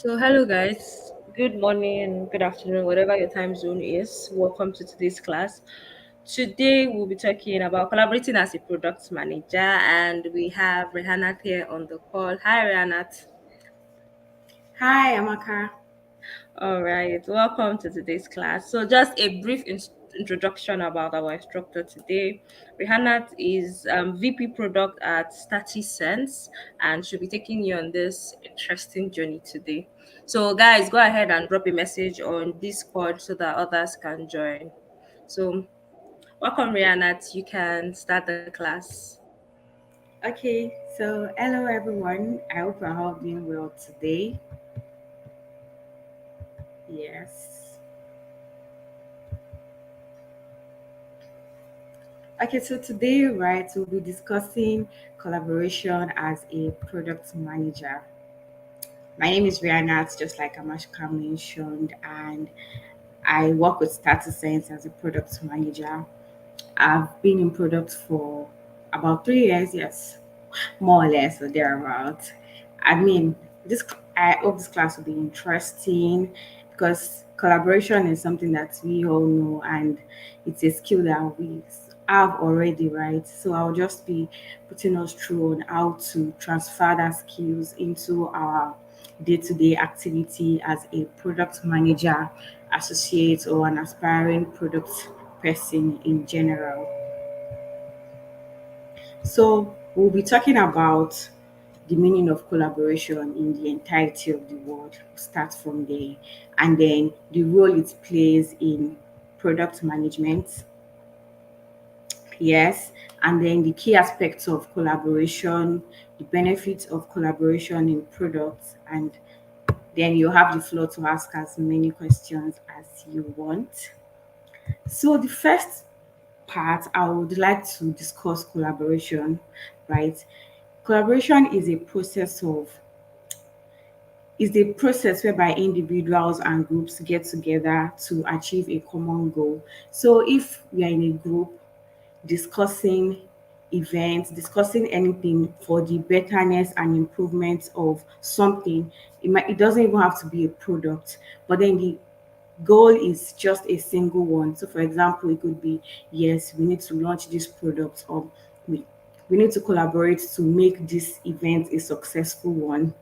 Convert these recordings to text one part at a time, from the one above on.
So, hello guys. Good morning, good afternoon, whatever your time zone is. Welcome to today's class. Today, we'll be talking about collaborating as a product manager, and we have Rehanat here on the call. Hi, Rehanat. Hi, Amaka. All right, welcome to today's class. So, just a brief introduction about our instructor today. Rihanna is VP product at 30 Cents, and she'll be taking you on this interesting journey today. So, guys, go ahead and drop a message on Discord so that others can join. So, welcome, Rihanna. You can start the class. Okay, so hello everyone. I hope you're all doing well today. Yes. Okay, so today, right, we'll be discussing collaboration as a product manager. My name is Rihanna, just like Amashka mentioned, and I work with Status Science as a product manager. I've been in product for about 3 years, yes, more or less or thereabout. I mean, this I hope this class will be interesting because collaboration is something that we all know and it's a skill that we have already, right? So I'll just be putting us through on how to transfer that skills into our day-to-day activity as a product manager, associate, or an aspiring product person in general. So we'll be talking about the meaning of collaboration in the entirety of the world. Start from there, and then the role it plays in product management. Yes, and then the key aspects of collaboration, the benefits of collaboration in products, and then you have the floor to ask as many questions as you want. So the first part, I would like to discuss collaboration, right? Collaboration is a process whereby individuals and groups get together to achieve a common goal. So if we are in a group discussing events, discussing anything for the betterness and improvement of something, it doesn't even have to be a product, but then the goal is just a single one. So, for example, it could be yes, we need to launch this product, or we, we need to collaborate to make this event a successful one.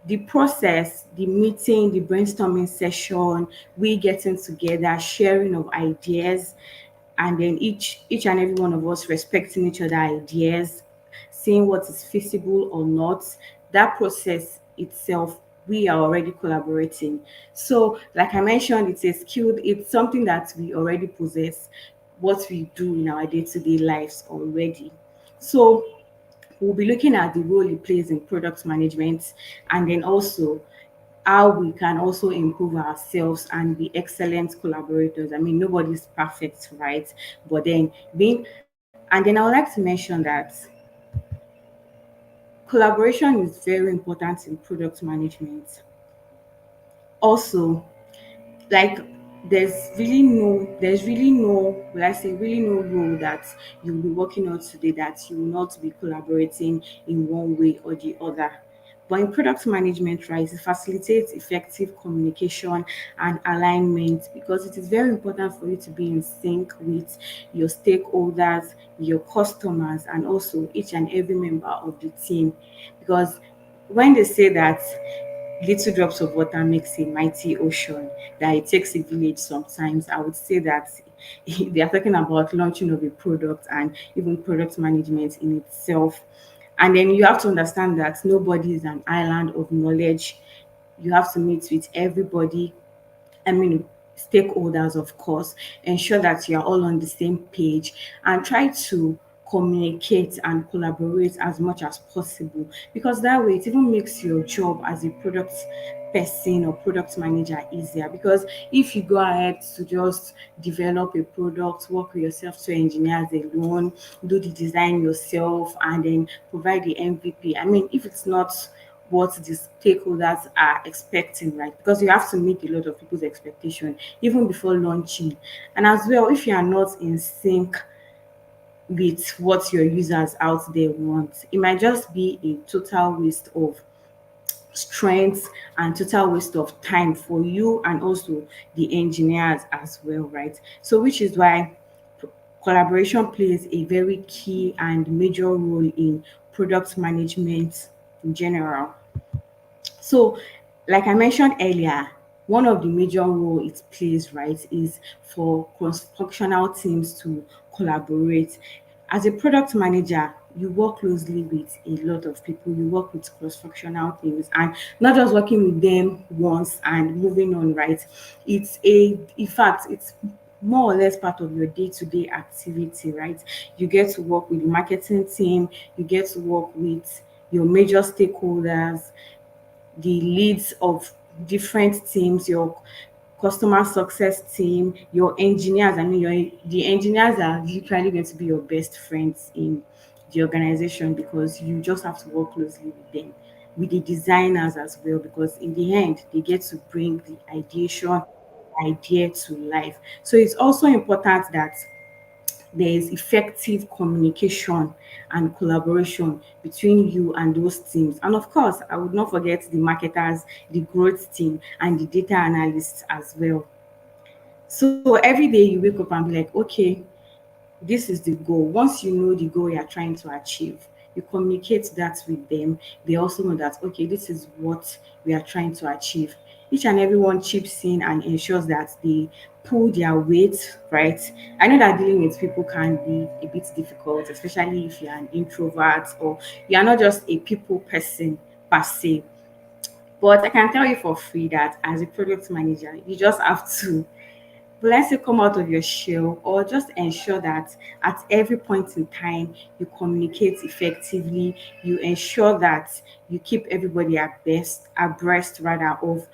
The process, the meeting, the brainstorming session, we getting together, sharing of ideas, and then each and every one of us respecting each other ideas, seeing what is feasible or not. That process itself, we are already collaborating. So like I mentioned, it's a skill, it's something that we already possess, what we do in our day-to-day lives already. So we'll be looking at the role it plays in product management, and then also how we can also improve ourselves and be excellent collaborators. I mean, nobody's perfect, right? But then and then I would like to mention that collaboration is very important in product management. Also, like there's really no will I say really no role that you'll be working on today that you will not be collaborating in one way or the other. But in product management, right, it facilitates effective communication and alignment because it is very important for you to be in sync with your stakeholders, your customers, and also each and every member of the team. Because when they say that little drops of water makes a mighty ocean, that it takes a village sometimes, I would say that they are talking about launching of a product and even product management in itself. And then you have to understand that nobody is an island of knowledge. You have to meet with everybody, I mean, stakeholders, of course, ensure that you are all on the same page and try to communicate and collaborate as much as possible because that way it even makes your job as a product person or product manager easier. Because if you go ahead to just develop a product, work with your software engineers alone, do the design yourself, and then provide the MVP, I mean, if it's not what the stakeholders are expecting, right? Because you have to meet a lot of people's expectation even before launching. And as well, if you are not in sync with what your users out there want, it might just be a total waste of strength and total waste of time for you and also the engineers as well, right? So which is why collaboration plays a very key and major role in product management in general. So, like I mentioned earlier, one of the major role it plays, right, is for cross-functional teams to collaborate. As a product manager, you work closely with a lot of people. You work with cross-functional teams, and not just working with them once and moving on, right? In fact, it's more or less part of your day-to-day activity, right? You get to work with the marketing team, you get to work with your major stakeholders, the leads of different teams, your customer success team, your engineers. I mean, the engineers are literally going to be your best friends in the organization because you just have to work closely with them, with the designers as well, because in the end, they get to bring the ideation idea to life. So it's also important that there is effective communication and collaboration between you and those teams. And of course, I would not forget the marketers, the growth team, and the data analysts as well. So every day you wake up and be like, okay, this is the goal. Once you know the goal you're trying to achieve, you communicate that with them. They also know that, okay, this is what we are trying to achieve. Each and everyone chips in and ensures that they pull their weight, right? I know that dealing with people can be a bit difficult, especially if you're an introvert or you're not just a people person per se. But I can tell you for free that as a product manager, you just have to, let's say, come out of your shell or just ensure that at every point in time you communicate effectively, you ensure that you keep everybody abreast rather of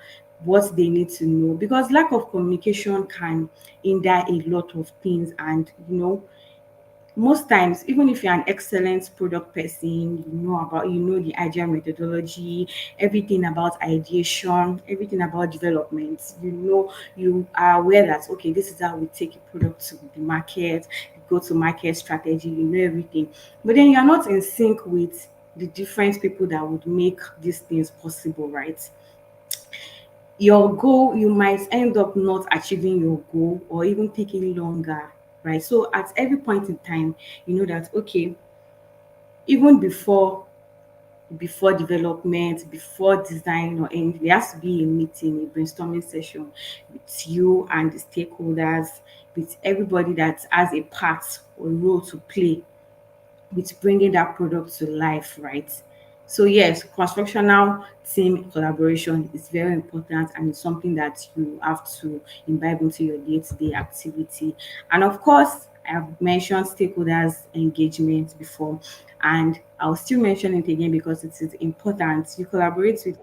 what they need to know, because lack of communication can hinder a lot of things. And most times, even if you're an excellent product person, you know the agile methodology, everything about ideation, everything about development, you are aware that, okay, this is how we take a product to the market, go to market strategy, you know everything. But then you're not in sync with the different people that would make these things possible, right? Your goal, you might end up not achieving your goal or even taking longer, right? So at every point in time, you know that, okay, even before development, before design or anything, there has to be a meeting, a brainstorming session with you and the stakeholders, with everybody that has a part or role to play with bringing that product to life, right? So yes, cross-functional team collaboration is very important and it's something that you have to imbibe into your day-to-day activity. And of course, I've mentioned stakeholders engagement before, and I'll still mention it again because it is important. You collaborate with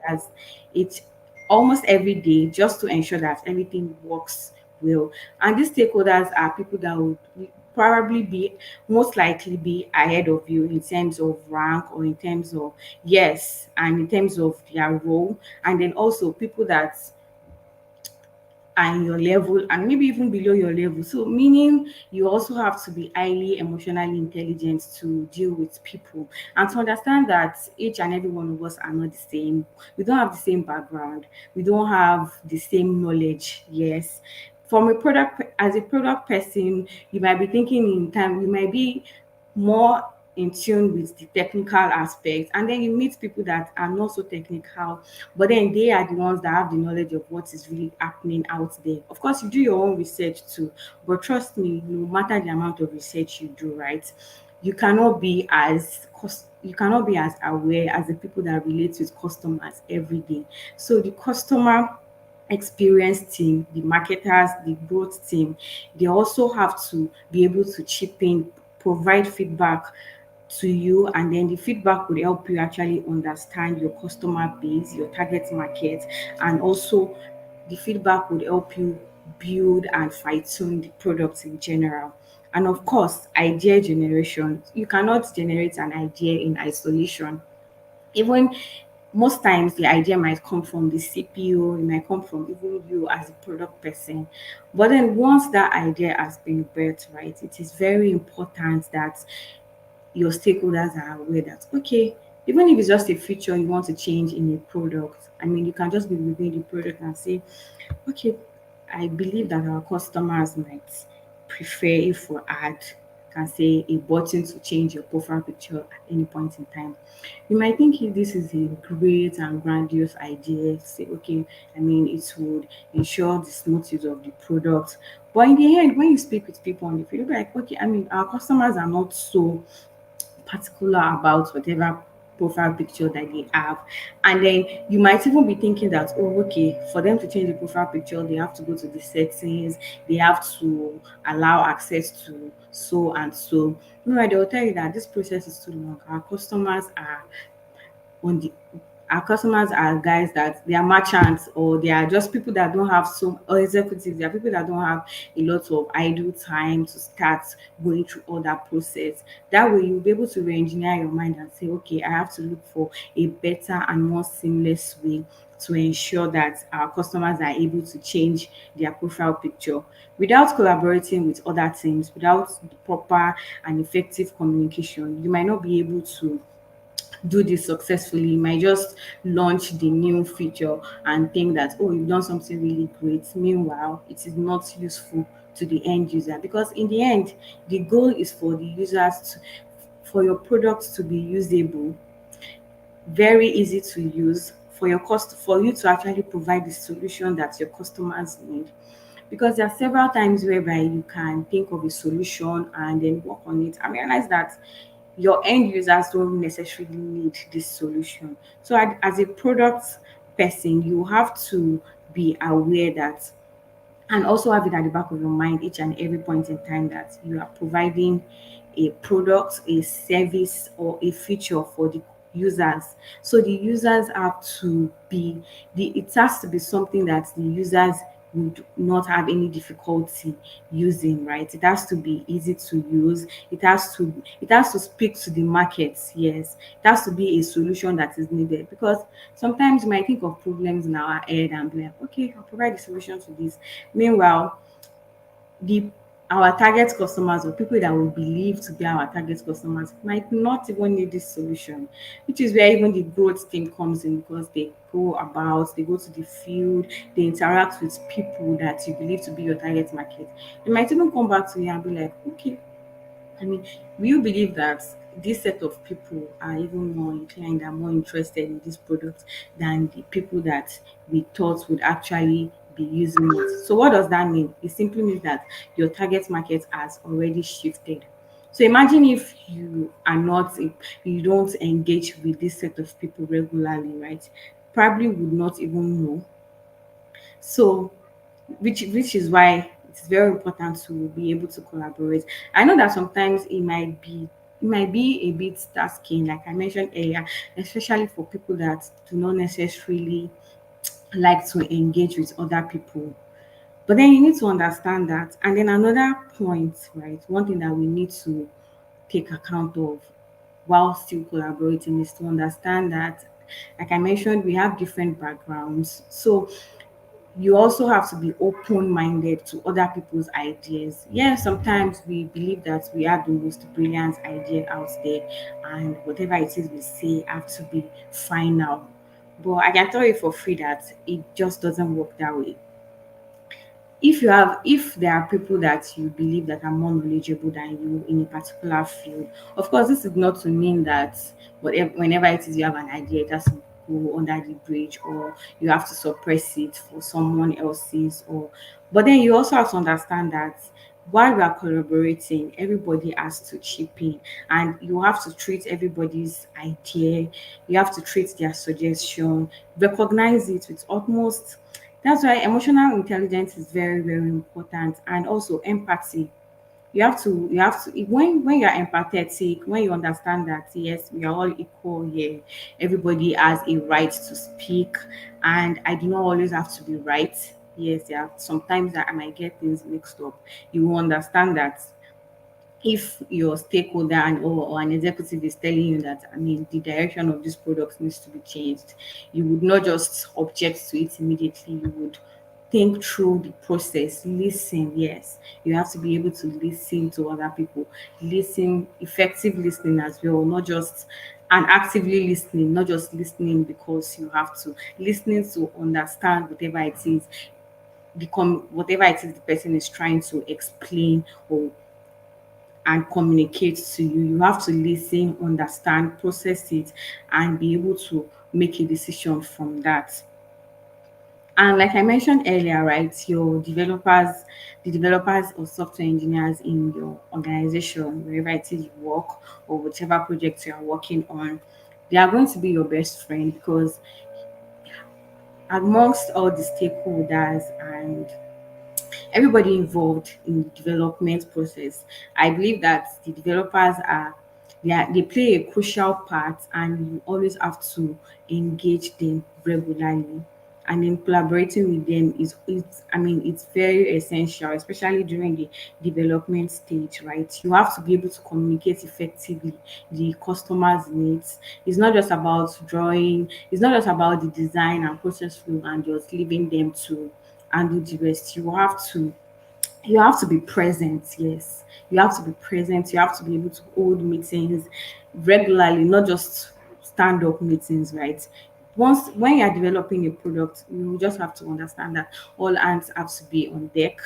as it almost every day just to ensure that everything works well. And these stakeholders are people that would probably be most likely be ahead of you in terms of rank or in terms of, yes, and in terms of their role. And then also people that and your level and maybe even below your level. So meaning you also have to be highly emotionally intelligent to deal with people and to understand that each and every one of us are not the same. We don't have the same background. We don't have the same knowledge. Yes. From a product as a product person, you might be thinking in time, you might be more in tune with the technical aspect, and then you meet people that are not so technical, but then they are the ones that have the knowledge of what is really happening out there. Of course, you do your own research too, but trust me, no matter the amount of research you do, right, you cannot be as aware as the people that relate with customers every day. So the customer experience team, the marketers, the growth team, they also have to be able to chip in, provide feedback to you, and then the feedback would help you actually understand your customer base, your target market, and also the feedback would help you build and fine tune the products in general. And of course, idea generation. You cannot generate an idea in isolation. Even most times the idea might come from the CPO, it might come from even you as a product person. But then once that idea has been built, right, it is very important that your stakeholders are aware that, okay, Even if it's just a feature you want to change in a product, I mean, you can just be reviewing the product and say, okay, I believe that our customers might prefer if we add, can say, a button to change your profile picture at any point in time. You might think if this is a great and grandiose idea, say, okay, I mean, it would ensure the smooth use of the product. But in the end, when you speak with people on the field, you'll be like, okay, I mean, our customers are not so particular about whatever profile picture that they have. And then you might even be thinking that, oh, okay, for them to change the profile picture, they have to go to the settings, they have to allow access to so and so. Meanwhile, they will tell you that this process is too long. On the our customers are guys that they are merchants, or they are just people that don't have so, or executives, they are people that don't have a lot of idle time to start going through all that process. That way you'll be able to re-engineer your mind and say, okay, I have to look for a better and more seamless way to ensure that our customers are able to change their profile picture. Without collaborating with other teams, without the proper and effective communication, you might not be able to do this successfully. You might just launch the new feature and think that, oh, you've done something really great. Meanwhile, it is not useful to the end user, because in the end, the goal is for the users to, for your product to be usable, very easy to use, for your cost, for you to actually provide the solution that your customers need. Because there are several times whereby you can think of a solution and then work on it and realize that your end users don't necessarily need this solution. So as a product person, you have to be aware that, and also have it at the back of your mind each and every point in time, that you are providing a product, a service, or a feature for the users. So the users have to be, it has to be something that the users would not have any difficulty using, right? It has to be easy to use. It has to speak to the market. Yes, it has to be a solution that is needed, because sometimes you might think of problems in our head and be like, okay, I'll provide the solution to this. Meanwhile, the our target customers, or people that we believe to be our target customers, might not even need this solution, which is where even the growth team comes in, because they go to the field, they interact with people that you believe to be your target market. They might even come back to you and be like, okay, I mean, will you believe that this set of people are even more inclined and more interested in this product than the people that we thought would actually be using it? So, what does that mean? It simply means that your target market has already shifted. So, imagine if you are not, if you don't engage with this set of people regularly, right? Probably would not even know. So, which is why it's very important to be able to collaborate. I know that sometimes it might be a bit tasking, like I mentioned earlier, especially for people that do not necessarily like to engage with other people. But then you need to understand that. And then another point, right? One thing that we need to take account of while still collaborating is to understand that, like I mentioned, we have different backgrounds. So you also have to be open-minded to other people's ideas. Yeah, sometimes we believe that we have the most brilliant idea out there, and whatever it is we say have to be final. But I can tell you for free that it just doesn't work that way. If there are people that you believe that are more knowledgeable than you in a particular field, of course this is not to mean that whenever it is you have an idea, it has to go under the bridge, or you have to suppress it for someone else's, or but then you also have to understand that while we are collaborating, everybody has to chip in, and you have to treat everybody's idea, you have to treat their suggestion, recognize it with utmost. That's why emotional intelligence is very, very important, and also empathy. You have to when you're empathetic, when you understand that yes, we are all equal here, everybody has a right to speak, and I do not always have to be right. Yes, there are sometimes that I might get things mixed up. You will understand that if your stakeholder or an executive is telling you that, I mean, the direction of this product needs to be changed, you would not just object to it immediately. You would think through the process, listen. Yes, you have to be able to listen to other people, listen, effective listening as well, not just and actively listening, not just listening because you have to, listening to understand whatever it is, become whatever it is the person is trying to explain or and communicate to you. You have to listen, understand, process it, and be able to make a decision from that. And like I mentioned earlier, right, the developers or software engineers in your organization, wherever it is you work or whatever project you are working on, they are going to be your best friend because amongst all the stakeholders and everybody involved in the development process. I believe that the developers are they play a crucial part, and you always have to engage them regularly. And then collaborating with them is it's I mean it's very essential, especially during the development stage, right? You have to be able to communicate effectively the customer's needs. It's not just about drawing, it's not just about the design and process flow and just leaving them to handle the rest. You have to be present. Yes, you have to be present. You have to be able to hold meetings regularly, not just stand up meetings, right? Once when you are developing a product, you just have to understand that all hands have to be on deck.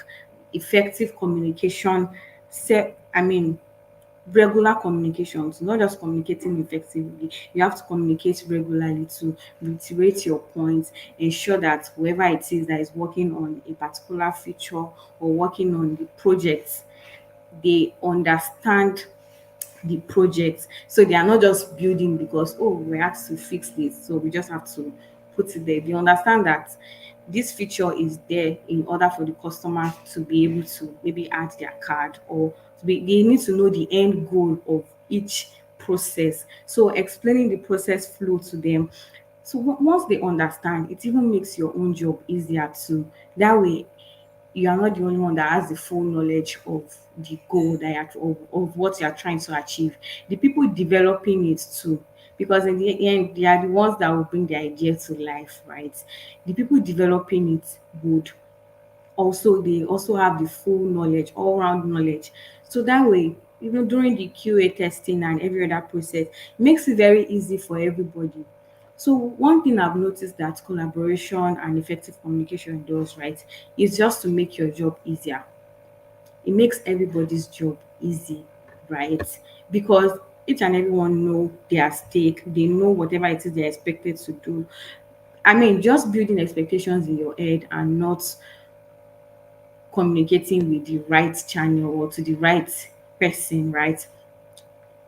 Effective communication, set I mean regular communications, not just communicating effectively. You have to communicate regularly to reiterate your points, ensure that whoever it is that is working on a particular feature or working on the project, they understand the project. So they are not just building because, oh, we have to fix this. So we just have to put it there. They understand that this feature is there in order for the customer to be able to maybe add their card or they need to know the end goal of each process. So explaining the process flow to them. So once they understand, it even makes your own job easier too. That way, you are not the only one that has the full knowledge of the goal that of what you are trying to achieve. The people developing it too, because in the end, they are the ones that will bring the idea to life, right? The people developing it would also they also have the full knowledge, all round knowledge. So that way, even during the QA testing and every other process, makes it very easy for everybody. So one thing I've noticed that collaboration and effective communication does, right, is just to make your job easier. It makes everybody's job easy, right? Because each and everyone know their stake, they know whatever it is they're expected to do. I mean, just building expectations in your head and not communicating with the right channel or to the right person, right,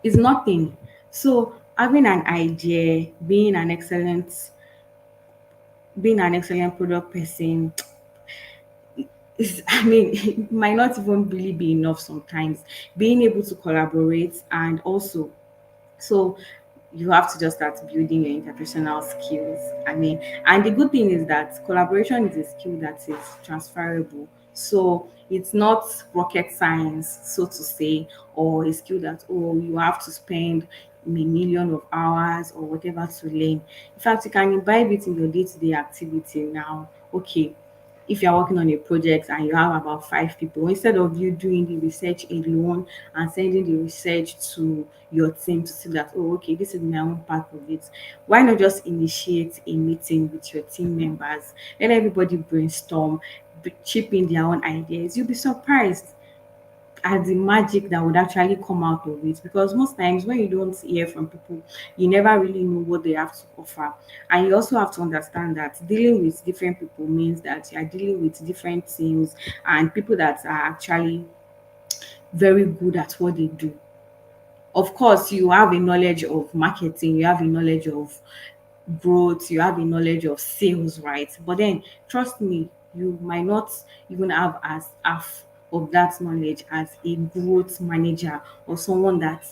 is nothing. So having an idea, being an excellent product person is I mean, it might not even really be enough sometimes. Being able to collaborate and also so you have to just start building your interpersonal skills. I mean, and the good thing is that collaboration is a skill that is transferable. So it's not rocket science, so to say, or a skill that, oh, you have to spend a million of hours or whatever to learn. In fact, you can imbibe it in your day-to-day activity now. Okay, if you're working on a project and you have about 5 people, instead of you doing the research alone and sending the research to your team to see that, oh, okay, this is my own part of it, why not just initiate a meeting with your team members? Let everybody brainstorm, chip in their own ideas. You'll be surprised at the magic that would actually come out of it, because most times when you don't hear from people, you never really know what they have to offer. And you also have to understand that dealing with different people means that you are dealing with different teams and people that are actually very good at what they do. Of course, you have a knowledge of marketing, you have a knowledge of growth, you have a knowledge of sales, right? But then trust me, you might not even have as half of that knowledge as a growth manager or someone that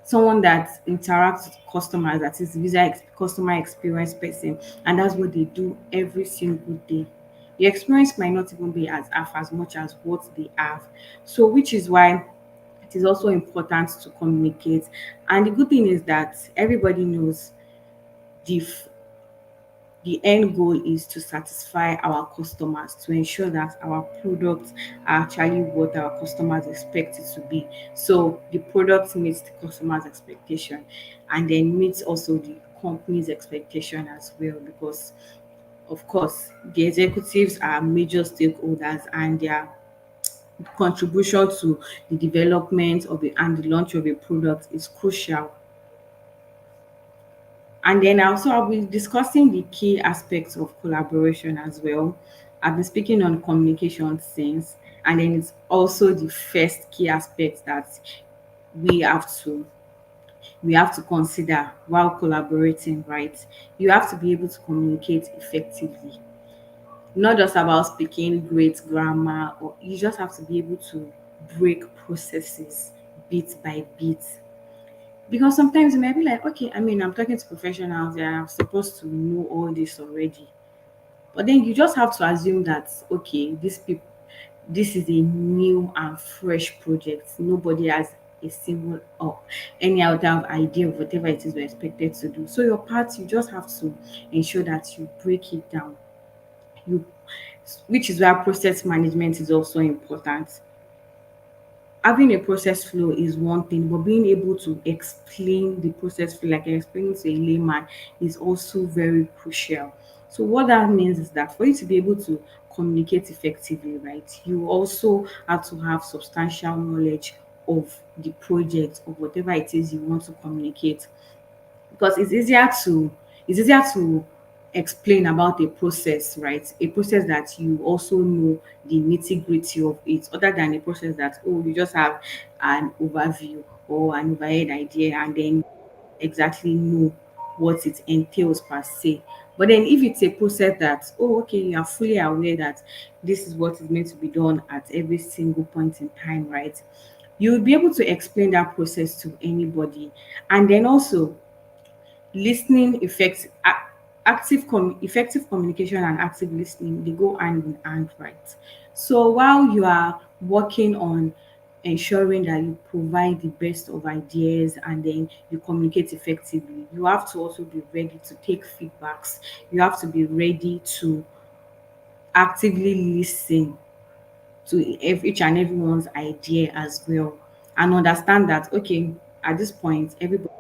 interacts with customers, that is customer experience person, and that's what they do every single day. The experience might not even be as half as much as what they have. So which is why it is also important to communicate. And the good thing is that everybody knows the the end goal is to satisfy our customers, to ensure that our products are actually what our customers expect it to be. So the product meets the customer's expectation. and then meet also the company's expectation as well, because of course the executives are major stakeholders and their contribution to the development of a and the launch of a product is crucial. And then also I'll be discussing the key aspects of collaboration as well. I've been speaking on communication since, and then it's also the first key aspect that we have to we have to consider while collaborating, right? You have to be able to communicate effectively. Not just about speaking great grammar, or you just have to be able to break processes bit by bit. Because sometimes you might be like, okay, I mean, I'm talking to professionals, they are supposed to know all this already. But then you just have to assume that, okay, this is a new and fresh project. Nobody has a single or any other idea of whatever it is we're expected to do. So your part, you just have to ensure that you break it down. You, which is where process management is also important. Having a process flow is one thing, but being able to explain the process flow, like explaining to a layman, is also very crucial. So what that means is that for you to be able to communicate effectively, right, you also have to have substantial knowledge of the project, of whatever it is you want to communicate, because it's easier to explain about a process, right? A process that you also know the nitty-gritty of it, other than a process that, oh, you just have an overview or an overhead idea and then exactly know what it entails per se. But then if it's a process that, oh, okay, you are fully aware that this is what is meant to be done at every single point in time, right? You will be able to explain that process to anybody. And then also, listening effects effective communication and active listening, they go hand in hand, right? So while you are working on ensuring that you provide the best of ideas and then you communicate effectively, you have to also be ready to take feedbacks. You have to be ready to actively listen to each and everyone's idea as well, and understand that, okay, at this point everybody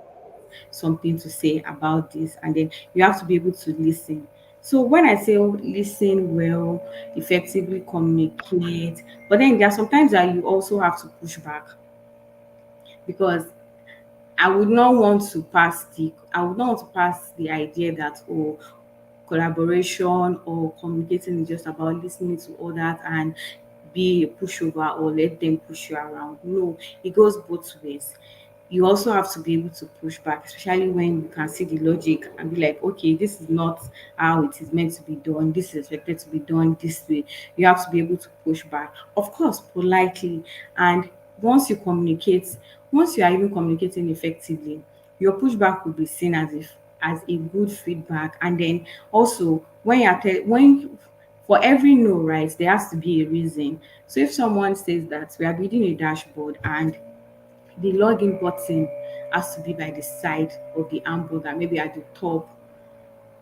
something to say about this, and then you have to be able to listen. So when I say, oh, listen well, effectively communicate, but then there are sometimes that you also have to push back, because I would not want to pass the idea that, oh, collaboration or communicating is just about listening to others and be a pushover or let them push you around. No, it goes both ways. You also have to be able to push back, especially when you can see the logic and be like, okay, this is not how it is meant to be done. This is expected to be done this way. You have to be able to push back, of course, politely. And once you communicate, once you are even communicating effectively, your pushback will be seen as if as a good feedback. And then also when when for every no, right, there has to be a reason. So if someone says that we are building a dashboard and the login button has to be by the side of the hamburger, maybe at the top.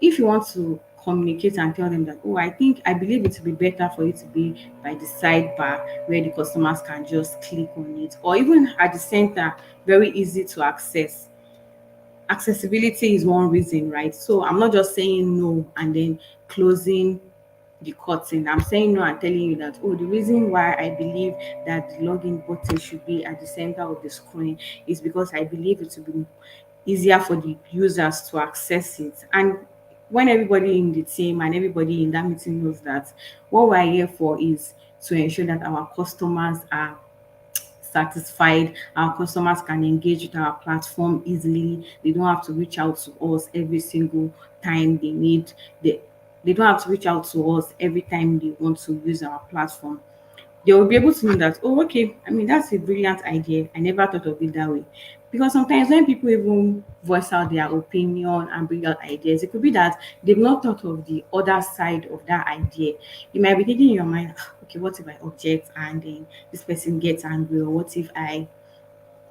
If you want to communicate and tell them that, oh, I believe it would be better for you to be by the sidebar where the customers can just click on it, or even at the center, very easy to access. Accessibility is one reason, right? So I'm not just saying no and then closing the curtain. I'm saying no and telling you that, oh, the reason why I believe that the login button should be at the center of the screen is because I believe it will be easier for the users to access it. And when everybody in the team and everybody in that meeting knows that what we're here for is to ensure that our customers are satisfied, our customers can engage with our platform easily. They don't have to reach out to us every single time they they don't have to reach out to us every time they want to use our platform. They will be able to know that, oh, okay, I mean, that's a brilliant idea. I never thought of it that way. Because sometimes when people even voice out their opinion and bring out ideas, it could be that they've not thought of the other side of that idea. You might be thinking in your mind, "Ah, okay, what if I object and then this person gets angry? Or what if I..."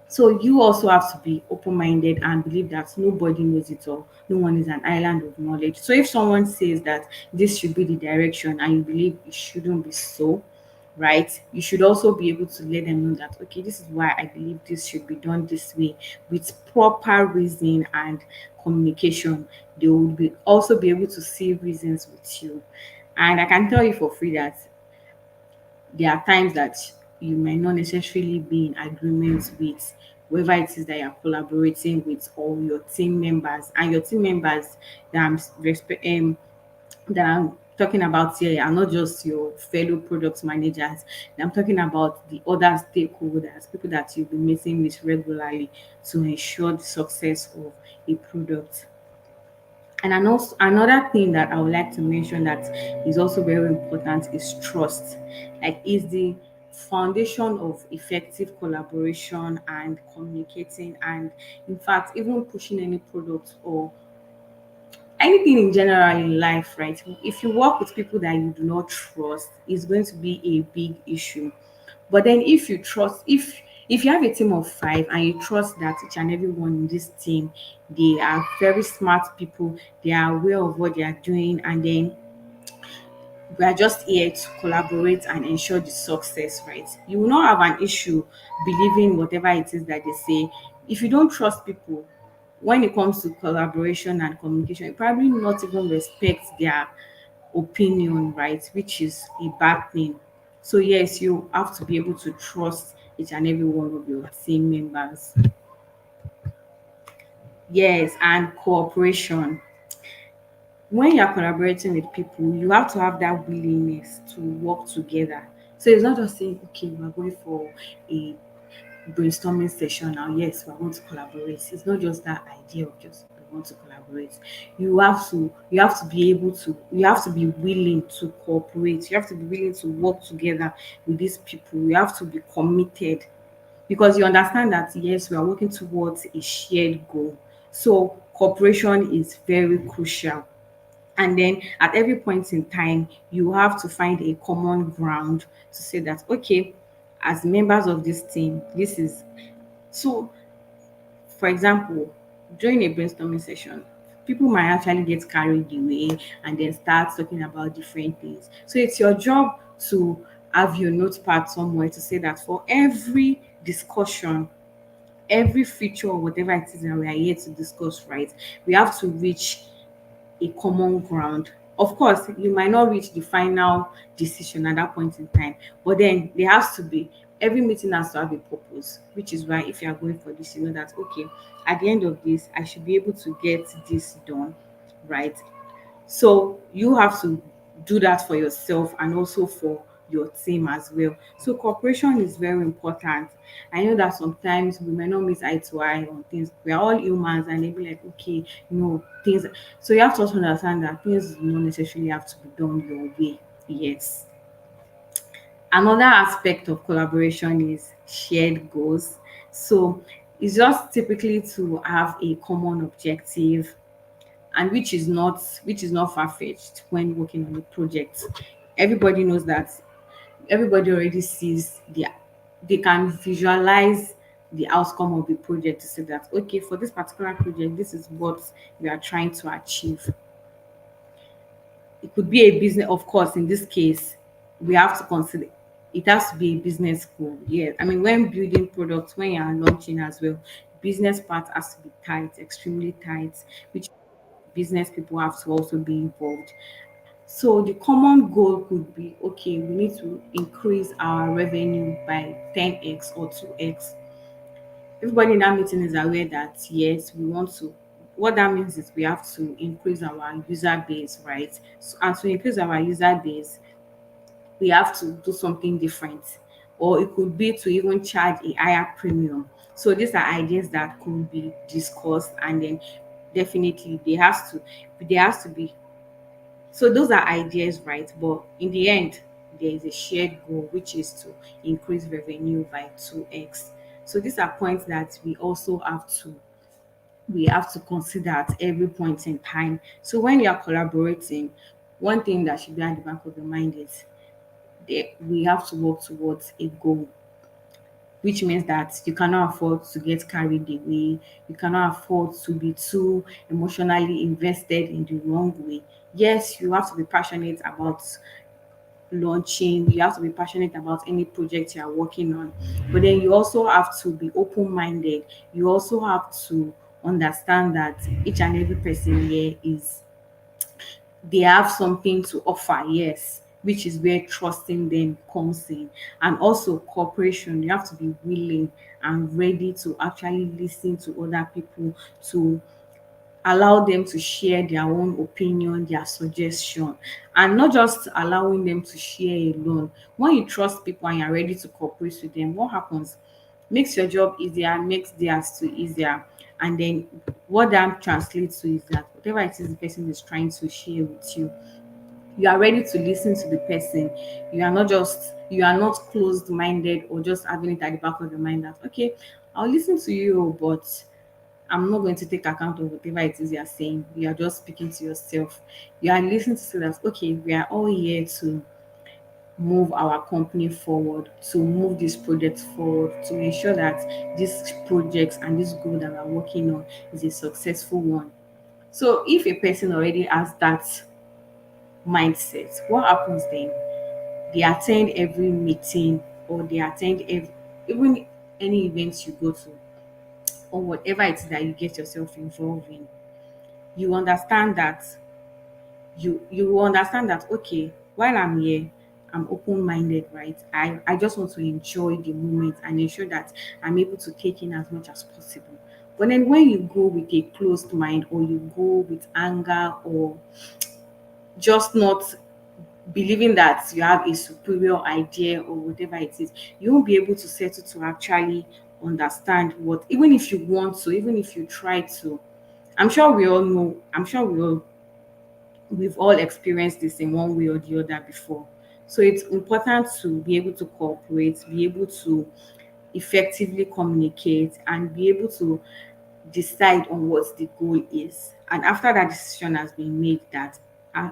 So you also have to be open-minded and believe that nobody knows it all. No one is an island of knowledge. So if someone says that this should be the direction and you believe it shouldn't be so, right? You should also be able to let them know that, okay, this is why I believe this should be done this way, with proper reason and communication. They will be also be able to see reasons with you. And I can tell you for free that there are times that you may not necessarily be in agreement with whoever it is that you're collaborating with, or your team members. And your team members that that I'm talking about here are not just your fellow product managers. I'm talking about the other stakeholders, people that you'll be meeting with regularly to ensure the success of a product. And also another thing that I would like to mention that is also very important is trust. Like, is the foundation of effective collaboration and communicating, and in fact even pushing any product or anything in general in life, right? If you work with people that you do not trust, it's going to be a big issue. But then if you trust, if you have a team of five and you trust that each and everyone in this team, they are very smart people, they are aware of what they are doing, and then we are just here to collaborate and ensure the success, right? You will not have an issue believing whatever it is that they say. If you don't trust people, when it comes to collaboration and communication, you probably not even respect their opinion, right? Which is a bad thing. So yes, you have to be able to trust each and every one of your team members. Yes, and cooperation. When you're collaborating with people, you have to have that willingness to work together. So it's not just saying, okay, we're going for a brainstorming session now. Yes, we're going to collaborate. It's not just that idea of just we want to collaborate. You have to be able to, you have to be willing to cooperate. You have to be willing to work together with these people. You have to be committed, because you understand that yes, we are working towards a shared goal. So cooperation is very crucial. And then at every point in time, you have to find a common ground to say that, okay, as members of this team, this is so. For example, during a brainstorming session, people might actually get carried away and then start talking about different things. So it's your job to have your notepad somewhere to say that for every discussion, every feature or whatever it is that we are here to discuss, right? We have to reach a common ground. Of course, you might not reach the final decision at that point in time, but then there has to be, every meeting has to have a purpose, which is why if you are going for this, you know that okay, at the end of this, I should be able to get this done, right? So you have to do that for yourself and also for your team as well. So cooperation is very important. I know that sometimes we may not meet eye to eye on things. We are all humans and they be like, okay, things. So you have to also understand that things do not necessarily have to be done your way. Yes. Another aspect of collaboration is shared goals. So it's just typically to have a common objective, and which is not far-fetched when working on a project. Everybody knows that, everybody already sees they can visualize the outcome of the project to say that okay, for this particular project, this is what we are trying to achieve. It could be a business, of course. In this case, we have to consider it has to be a business goal. Yeah, I mean, when building products, when you are launching as well, business part has to be tight, extremely tight, which business people have to also be involved. So the common goal could be, okay, we need to increase our revenue by 10x or 2x. Everybody in that meeting is aware that yes, we want to. What that means is we have to increase our user base, right? So, and to increase our user base, we have to do something different, or it could be to even charge a higher premium. So these are ideas that could be discussed, and then definitely there has to be, so those are ideas, right? But in the end, there is a shared goal, which is to increase revenue by 2x. So these are points that we have to consider at every point in time. So when you are collaborating, one thing that should be at the back of your mind is that we have to work towards a goal, which means that you cannot afford to get carried away. You cannot afford to be too emotionally invested in the wrong way. Yes, you have to be passionate about launching, you have to be passionate about any project you are working on. But then you also have to be open minded. You also have to understand that each and every person here is, they have something to offer, yes, which is where trusting them comes in. And also cooperation, you have to be willing and ready to actually listen to other people, to allow them to share their own opinion, their suggestion, and not just allowing them to share alone. When you trust people and you're ready to cooperate with them, what happens? Makes your job easier, makes theirs too easier. And then what that translates to is that whatever it is the person is trying to share with you are ready to listen to the person. You are not closed minded or just having it at the back of your mind that, okay, I'll listen to you, but I'm not going to take account of whatever it is you're saying. You are just speaking to yourself. You are listening to say that, okay, we are all here to move our company forward, to move this project forward, to ensure that these projects and this goal that we're working on is a successful one. So if a person already has that mindset, what happens then? They attend every meeting, or they attend every, even any events you go to, or whatever it is that you get yourself involved in. You understand that you will understand that, okay, while I'm here, I'm open-minded, right? I just want to enjoy the moment and ensure that I'm able to take in as much as possible. But then when you go with a closed mind, or you go with anger, or just not believing that you have a superior idea or whatever it is, you won't be able to settle to actually understand what, even if you want to, even if you try to. I'm sure we all know, I'm sure we've all experienced this in one way or the other before. So it's important to be able to cooperate, be able to effectively communicate, and be able to decide on what the goal is. And after that decision has been made, uh,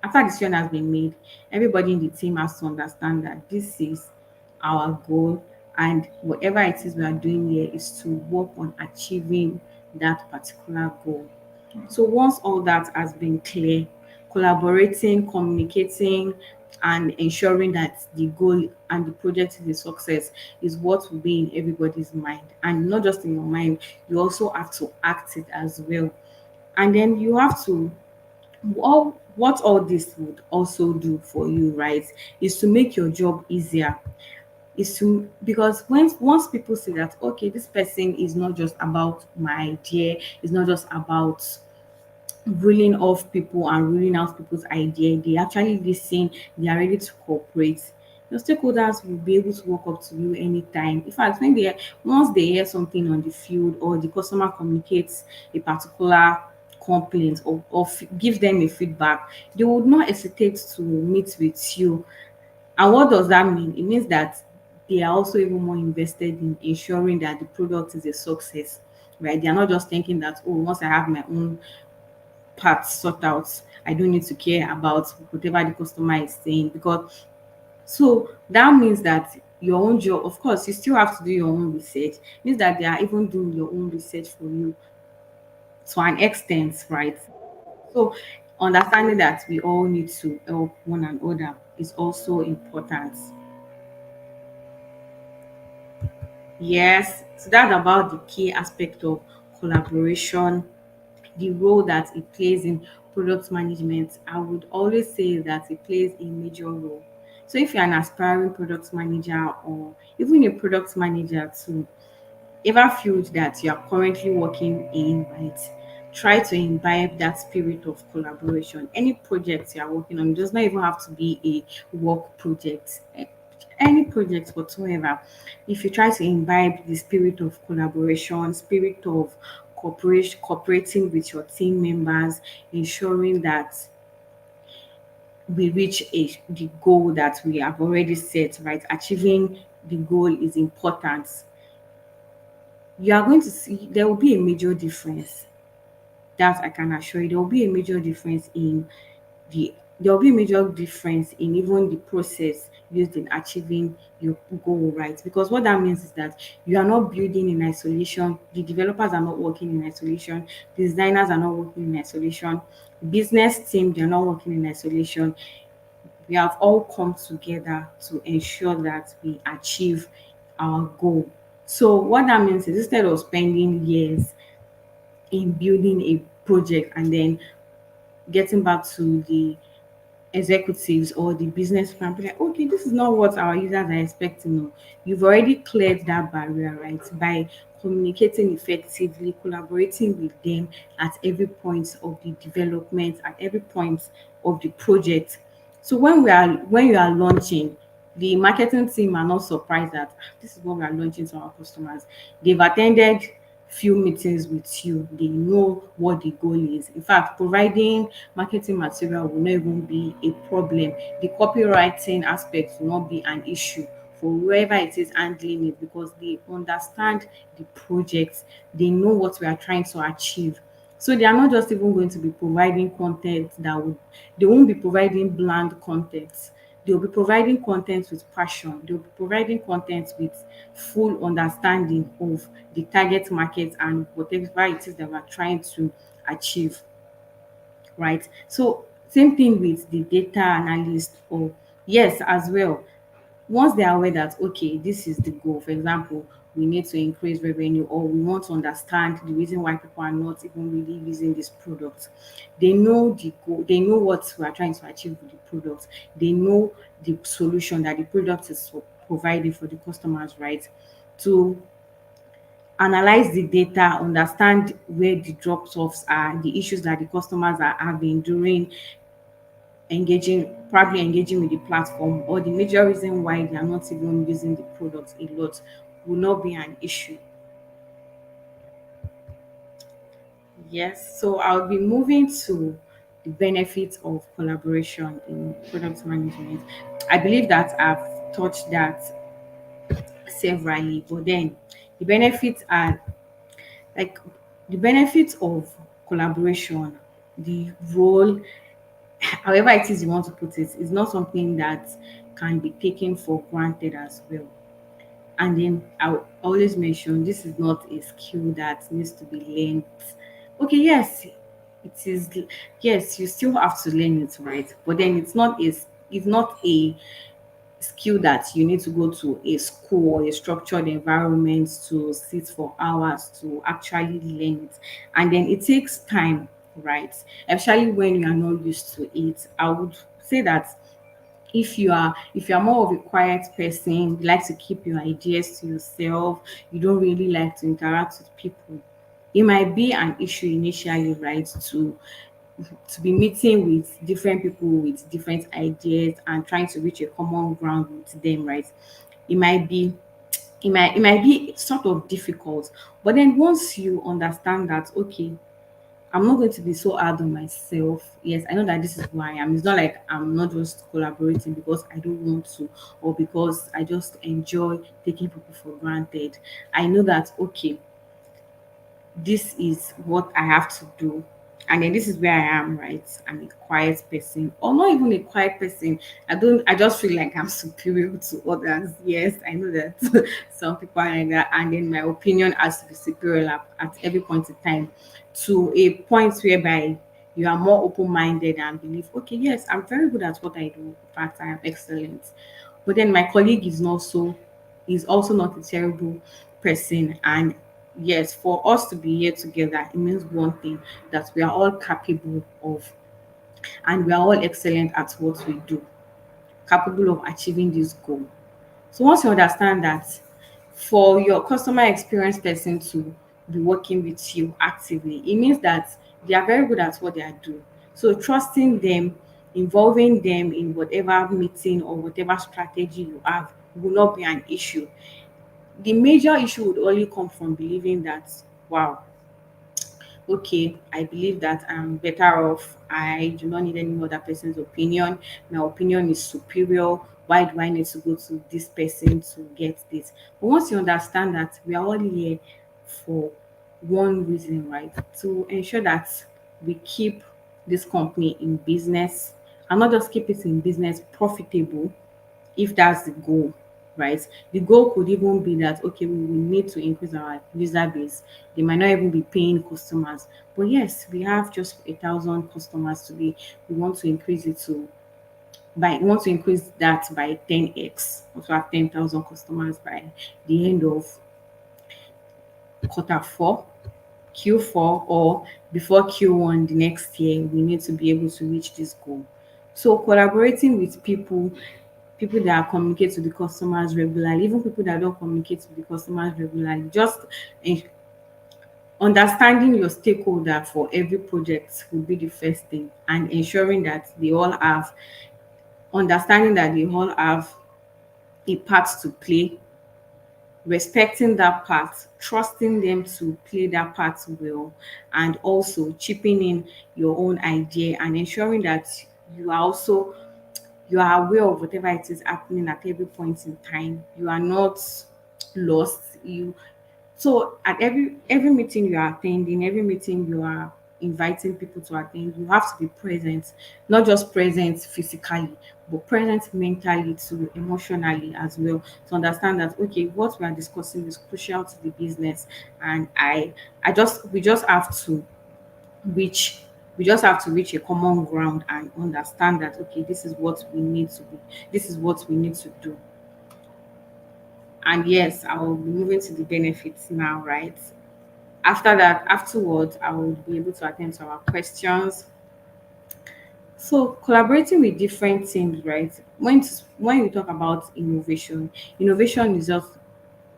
after decision has been made, everybody in the team has to understand that this is our goal, and whatever it is we are doing here is to work on achieving that particular goal. So once all that has been clear, collaborating, communicating, and ensuring that the goal and the project is a success is what will be in everybody's mind. And not just in your mind, you also have to act it as well. And then you have to, all what all this would also do for you, right, is to make your job easier. Is to, because once people see that, okay, this person is not just about my idea, it's not just about ruling off people and ruling out people's idea. They actually listen, they are ready to cooperate. Your stakeholders will be able to walk up to you anytime. In fact, when they, once they hear something on the field, or the customer communicates a particular complaint, or give them a feedback, they would not hesitate to meet with you. And what does that mean? It means that they are also even more invested in ensuring that the product is a success, right? They are not just thinking that, oh, once I have my own parts sort out, I don't need to care about whatever the customer is saying. Because, so that means that your own job, of course, you still have to do your own research. It means that they are even doing your own research for you to an extent, right? So understanding that we all need to help one another is also important. Yes, so that's about the key aspect of collaboration, the role that it plays in product management. I would always say that it plays a major role. So if you're an aspiring product manager, or even a product manager too, ever feel that you are currently working in, right, try to imbibe that spirit of collaboration. Any project you are working on, it does not even have to be a work project. Any project whatsoever, if you try to imbibe the spirit of collaboration, spirit of cooperation, cooperating with your team members, ensuring that we reach the goal that we have already set, right? Achieving the goal is important. You are going to see there will be a major difference. That I can assure you. There will be a major difference in there will be a major difference in even the process used in achieving your goal, right? Because what that means is that you are not building in isolation, the developers are not working in isolation, designers are not working in isolation, business team, they're not working in isolation. we have all come together to ensure that we achieve our goal. So what that means is instead of spending years in building a project and then getting back to the executives or the business plan, be like, okay, this is not what our users are expecting. No, you've already cleared that barrier, right? By communicating effectively, collaborating with them at every point of the development, at every point of the project. So when you are launching, the marketing team are not surprised that this is what we are launching to our customers. They've attended few meetings with you. They know what the goal is. In fact, providing marketing material will not even be a problem. The copywriting aspect will not be an issue for whoever it is handling it because they understand the project. They know what we are trying to achieve. So they are not just even going to be providing content that would they won't be providing bland content. They'll be providing content with passion. They'll be providing content with full understanding of the target market and whatever it is that we're trying to achieve, right? So same thing with the data analyst or yes as well. Once they are aware that okay, this is the goal, for example, we need to increase revenue or we want to understand the reason why people are not even really using this product, they know the goal, they know what we are trying to achieve with the product, they know the solution that the product is providing for the customers, right? To analyze the data, understand where the drop offs are, the issues that the customers are having during probably engaging with the platform, or the major reason why they are not even using the product a lot will not be an issue. Yes, so I'll be moving to the benefits of collaboration in product management. I believe that I've touched that severally, but then the benefits are like the benefits of collaboration, the role, however it is you want to put it, is not something that can be taken for granted as well. And then I'll always mention this is not a skill that needs to be learned. Okay, yes, it is. Yes, you still have to learn it, right? But then it's not a skill that you need to go to a school or a structured environment to sit for hours to actually learn it. And then it takes time, right? Especially when you are not used to it. I would say that if you are more of a quiet person, you like to keep your ideas to yourself, you don't really like to interact with people, it might be an issue initially, right? To be meeting with different people with different ideas and trying to reach a common ground with them, right? It might be it might be sort of difficult. But then once you understand that, okay, I'm not going to be so hard on myself. Yes, I know that this is who I am. It's not like I'm not just collaborating because I don't want to or because I just enjoy taking people for granted. I know that, okay, this is what I have to do. And then this is where I am, right? I'm a quiet person, or not even a quiet person. I just feel like I'm superior to others. Yes, I know that some people are like that. And then my opinion has to be superior at every point in time to a point whereby you are more open minded and believe, okay, yes, I'm very good at what I do. In fact, I am excellent. But then my colleague is also not a terrible person. And yes, for us to be here together, it means one thing, that we are all capable of and we are all excellent at what we do, capable of achieving this goal. So once you understand that, for your customer experience person to be working with you actively, it means that they are very good at what they are doing. So trusting them, involving them in whatever meeting or whatever strategy you have will not be an issue. The major issue would only come from believing that, wow, okay, I believe that I'm better off. I do not need any other person's opinion. My opinion is superior. Why do I need to go to this person to get this? But once you understand that we are all here for one reason, right? To ensure that we keep this company in business and not just keep it in business profitable, if that's the goal, right? The goal could even be that, okay, we will need to increase our user base. They might not even be paying customers. But yes, we have just 1,000 customers today. We want to increase it to by want to increase that by 10x, also have 10,000 customers by the end of quarter four, Q4, or before Q1 the next year. We need to be able to reach this goal. So collaborating with people that communicate to the customers regularly, even people that don't communicate to the customers regularly, just en- understanding your stakeholder for every project will be the first thing, and ensuring that they all have understanding that they all have a part to play, respecting that part, trusting them to play that part well, and also chipping in your own idea and ensuring that you are also you are aware of whatever it is happening at every point in time. You are not lost. You so at every meeting you are attending, every meeting you are inviting people to attend, you have to be present, not just present physically, but present mentally too, emotionally as well, to understand that okay, what we are discussing is crucial to the business, and I just we just have to reach we just have to reach a common ground and understand that okay, this is what we need to do. And yes, I will be moving to the benefits now, right? After that, afterwards, I will be able to attend to our questions. So collaborating with different teams, right? When we talk about innovation is just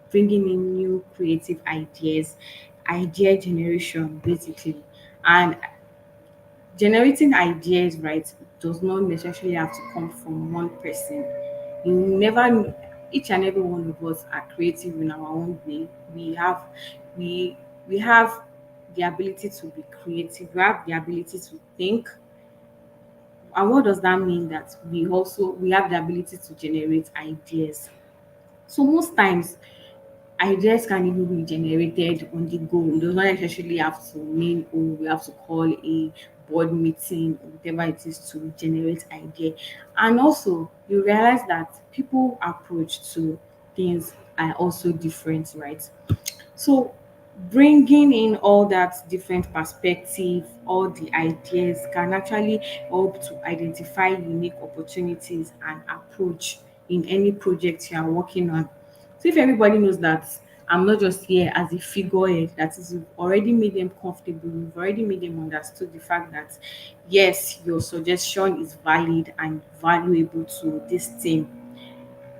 bringing in new creative ideas, idea generation basically. And generating ideas, right, does not necessarily have to come from one person. You never Each and every one of us are creative in our own way. We we have the ability to be creative. We have the ability to think. And what does that mean? That we have the ability to generate ideas. So most times ideas can even be generated on the go. It does not necessarily have to mean, oh, we have to call a board meeting or whatever it is to generate idea. And also you realize that people approach to things are also different, right? So bringing in all that different perspective, all the ideas can actually help to identify unique opportunities and approach in any project you are working on. So if everybody knows that I'm not just here as a figurehead, that is, you've already made them comfortable, you've already made them understood the fact that yes, your suggestion is valid and valuable to this team.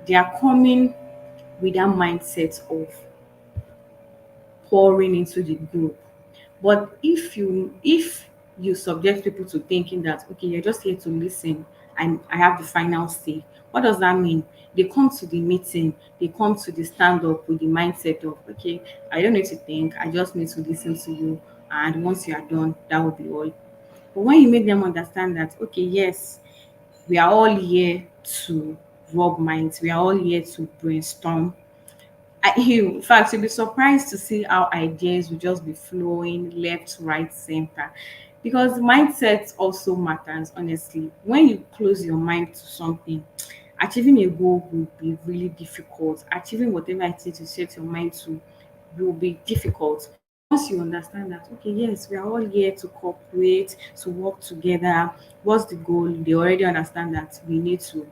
They are coming with that mindset of pouring into the group. But if you subject people to thinking that okay, you're just here to listen and I have the final say, what does that mean? They come to the meeting, they come to the stand up with the mindset of okay, I don't need to think, I just need to listen to you, and once you are done, that will be all. But when you make them understand that okay, yes, we are all here to rub minds, we are all here to brainstorm. In fact, you'll be surprised to see how ideas will just be flowing left, right, center. Because mindset also matters, honestly. When you close your mind to something, achieving a goal will be really difficult. Achieving whatever it is you set your mind to will be difficult. But once you understand that, okay, yes, we are all here to cooperate, to work together. What's the goal? They already understand that we need to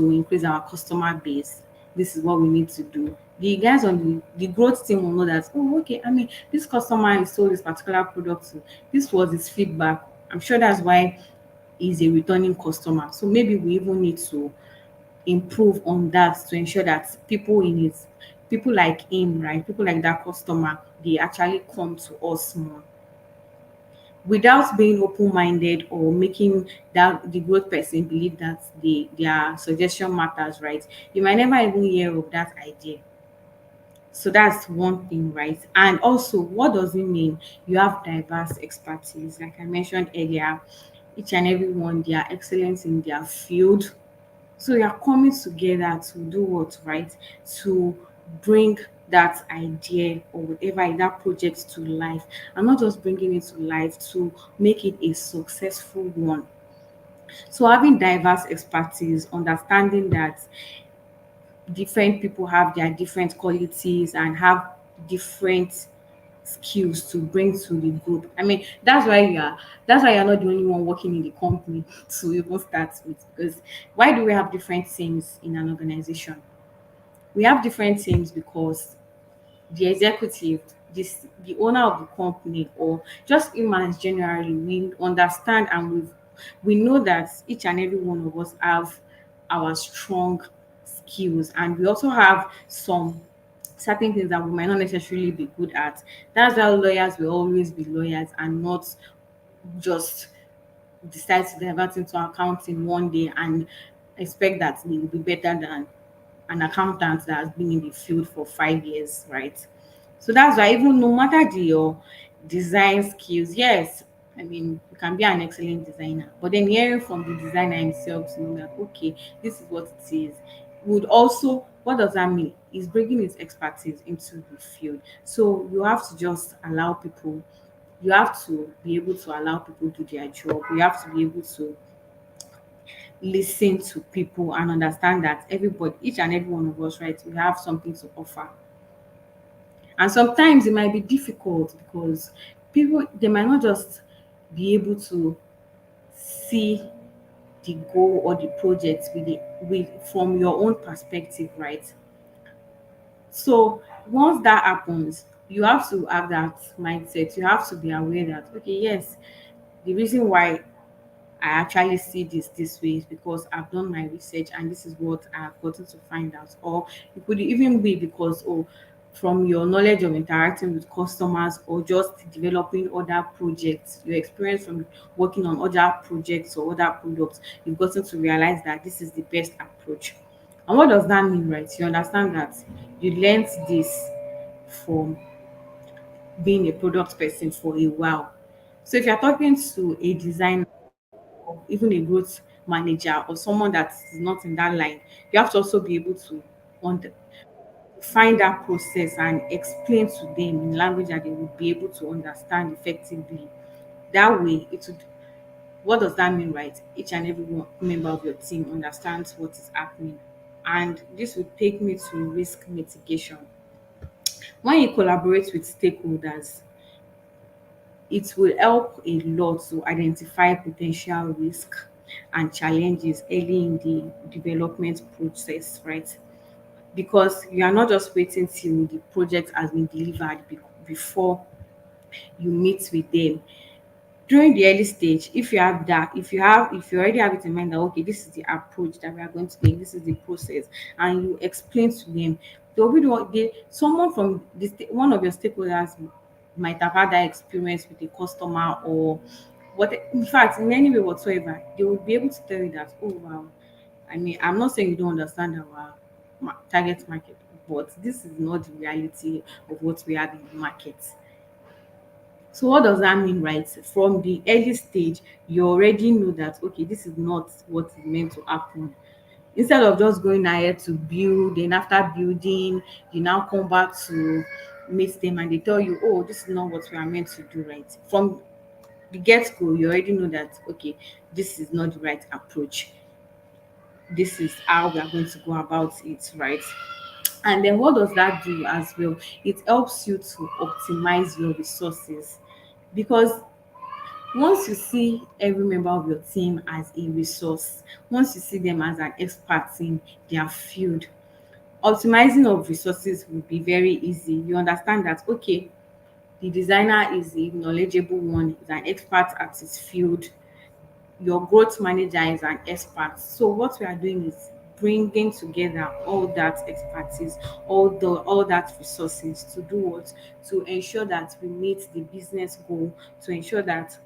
increase our customer base. This is what we need to do. The guys on the growth team will know that, oh, okay, I mean, this customer is sold this particular product to. This was his feedback. I'm sure that's why he's a returning customer. So maybe we even need to improve on that to ensure that people like him, right? People like that customer, they actually come to us more without being open-minded or making that the growth person believe that their suggestion matters, right? You might never even hear of that idea. So that's one thing, right? And also, what does it mean? You have diverse expertise, like I mentioned earlier. Each and every one, they are excellent in their field. So you are coming together to do what, right? To bring that idea or whatever that project to life, and not just bringing it to life, to make it a successful one. So having diverse expertise, understanding that different people have their different qualities and have different skills to bring to the group. I mean, that's why you're not the only one working in the company to even start with. Because why do we have different teams in an organization? We have different teams because the executive, the owner of the company, or just humans generally, we understand and we know that each and every one of us have our strong skills, and we also have some certain things that we might not necessarily be good at. That's why lawyers will always be lawyers and not just decide to divert into accounting one day and expect that they will be better than an accountant that has been in the field for 5 years, right? So that's why even no matter your design skills, yes, I mean you can be an excellent designer, but then hearing from the designer himself to know that okay, this is what it is, would also what does that mean? Is bringing his expertise into the field. So you have to just allow people, you have to be able to allow people do their job. You have to be able to listen to people and understand that everybody, each and every one of us, right, we have something to offer. And sometimes it might be difficult because people, they might not just be able to see the goal or the project with from your own perspective, right? So once that happens, you have to have that mindset. You have to be aware that okay, yes, the reason why I actually see this way is because I've done my research and this is what I've gotten to find out. Or it could even be because from your knowledge of interacting with customers or just developing other projects, your experience from working on other projects or other products, you've gotten to realize that this is the best approach. And what does that mean, right? You understand that you learned this from being a product person for a while. So if you're talking to a designer, or even a growth manager or someone that is not in that line, you have to also be able to under, find that process and explain to them in language that they will be able to understand effectively. That way, it would. What does that mean, right? Each and every one member of your team understands what is happening, and this will take me to risk mitigation. When you collaborate with stakeholders, it will help a lot to identify potential risk and challenges early in the development process, right? Because you are not just waiting till the project has been delivered before you meet with them. During the early stage, if you have that, if you already have it in mind that okay, this is the approach that we are going to take, this is the process, and you explain to them, they'll be the one, someone from one of your stakeholders might have had that experience with a customer or what, in fact, in any way whatsoever, they will be able to tell you that, oh wow, I mean, I'm not saying you don't understand our target market, but this is not the reality of what we have in the market. So what does that mean, right? From the early stage, you already know that okay, this is not what is meant to happen. Instead of just going ahead to build, then after building, you now come back to meet them and they tell you, oh, this is not what we are meant to do, right? From the get-go, you already know that okay, this is not the right approach. This is how we are going to go about it, right? And then what does that do as well? It helps you to optimize your resources because once you see every member of your team as a resource, once you see them as an expert in their field, optimizing of resources will be very easy. You understand that okay, the designer is a knowledgeable one, is an expert at his field, your growth manager is an expert. So what we are doing is bringing together all that expertise, all that resources to do what, to ensure that we meet the business goal, to ensure that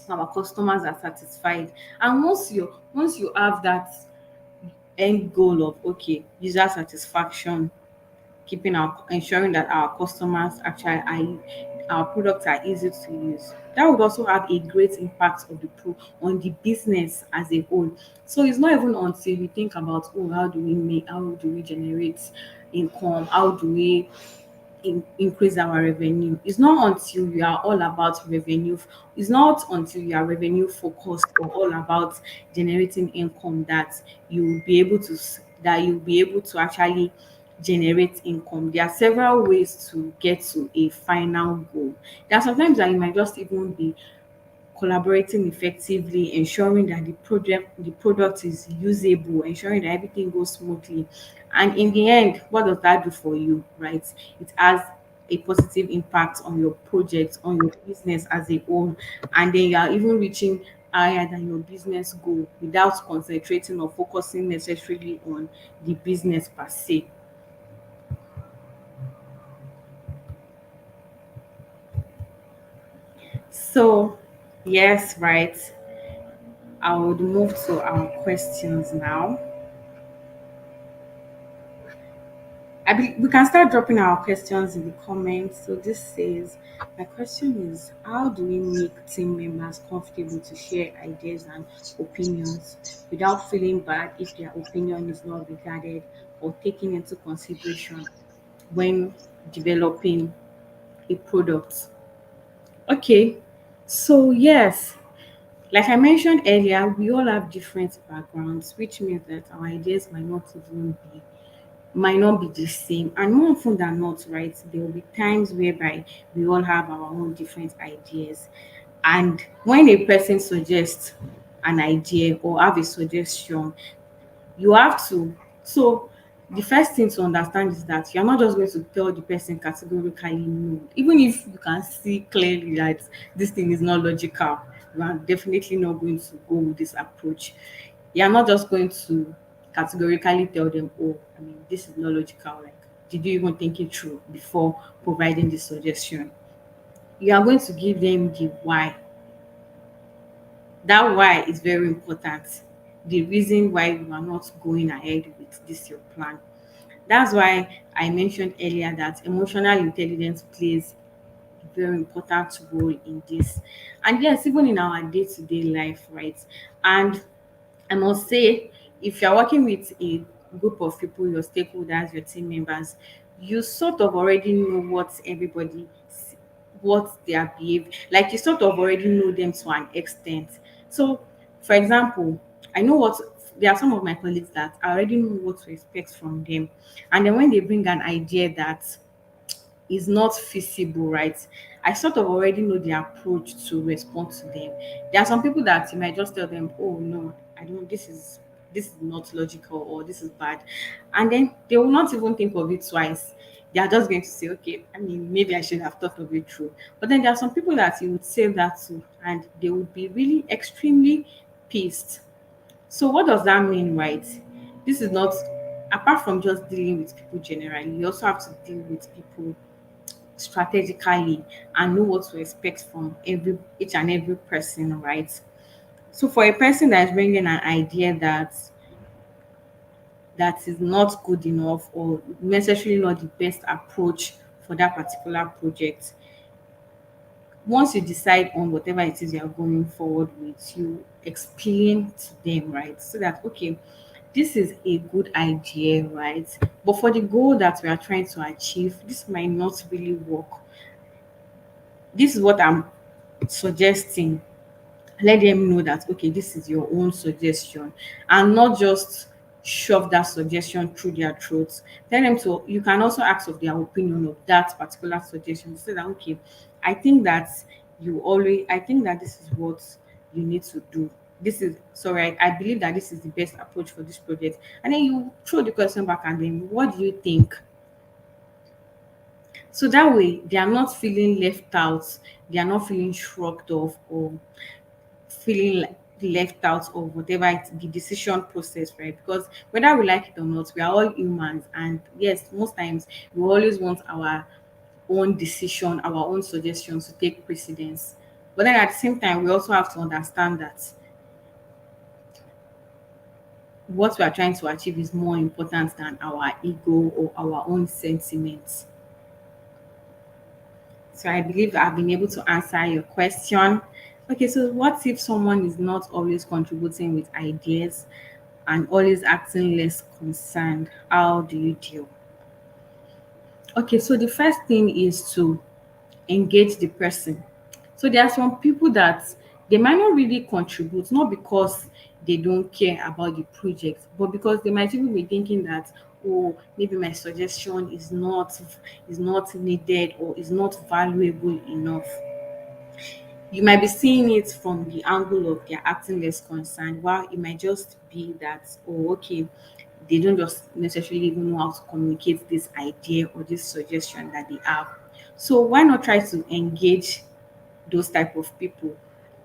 our customers are satisfied. And once you have that end goal of okay, user satisfaction, keeping our ensuring that our customers actually are, our products are easy to use, that would also have a great impact of the pro on the business as a whole. So it's not even until we think about oh, how do we generate income, how do we increase our revenue. It's not until you are all about revenue, it's not until you are revenue focused or all about generating income that you'll be able to actually generate income. There are several ways to get to a final goal. There are sometimes that you might just even be collaborating effectively, ensuring that the product is usable, ensuring that everything goes smoothly. And in the end, what does that do for you, right? It has a positive impact on your project, on your business as a whole, and then you are even reaching higher than your business goal without concentrating or focusing necessarily on the business per se. So, yes, right. I would move to our questions now. We can start dropping our questions in the comments. So this says, my question is, how do we make team members comfortable to share ideas and opinions without feeling bad if their opinion is not regarded or taken into consideration when developing a product? Okay, so yes, like I mentioned earlier, we all have different backgrounds, which means that our ideas might not be the same. And more often than not, right, there will be times whereby we all have our own different ideas. And when a person suggests an idea or have a suggestion, you have to so the first thing to understand is that you're not just going to tell the person categorically no, even if you can see clearly that this thing is not logical. You are definitely not going to go with this approach. You're not just going to categorically tell them, oh, I mean, this is not logical, like, did you even think it through before providing the suggestion? You are going to give them the why. That why is very important. The reason why you are not going ahead with this your plan. That's why I mentioned earlier that emotional intelligence plays a very important role in this. And yes, even in our day-to-day life, right? And I must say, if you're working with a group of people, your stakeholders, your team members, you sort of already know what their behavior, like you sort of already know them to an extent. So, for example, I know what there are some of my colleagues that I already know what to expect from them, and then when they bring an idea that is not feasible, right? I sort of already know the approach to respond to them. There are some people that you might just tell them, oh no, I don't this is not logical or this is bad. And then they will not even think of it twice. They are just going to say, okay, I mean, maybe I should have thought of it through. But then there are some people that you would say that to, and they would be really extremely pissed. So what does that mean, right? This is not apart from just dealing with people generally, you also have to deal with people strategically and know what to expect from every each and every person, right? So for a person that is bringing an idea that is not good enough or necessarily not the best approach for that particular project, once you decide on whatever it is you're going forward with, you explain to them, right? So that, okay, this is a good idea, right? But for the goal that we are trying to achieve, this might not really work. This is what I'm suggesting. Let them know that, okay, this is your own suggestion, and not just shove that suggestion through their throats. Tell them to you can also ask of their opinion of that particular suggestion. Say that, okay, I think that this is what you need to do. This is sorry, I believe that this is the best approach for this project. And then you throw the question back and then what do you think? So that way they are not feeling left out, they are not feeling shrugged off or feeling like left out of whatever the decision process, right? Because whether we like it or not, we are all humans, and yes, most times we always want our own decision, our own suggestions to take precedence. But then at the same time, we also have to understand that what we are trying to achieve is more important than our ego or our own sentiments. So I believe I've been able to answer your question. Okay, so what if someone is not always contributing with ideas and always acting less concerned? How do you deal? Okay, so the first thing is to engage the person. So there are some people that they might not really contribute, not because they don't care about the project, but because they might even be thinking that, oh, maybe my suggestion is not needed or is not valuable enough. You might be seeing it from the angle of they're acting less concerned, while it might just be that, oh, okay, they don't just necessarily even know how to communicate this idea or this suggestion that they have. So why not try to engage those type of people,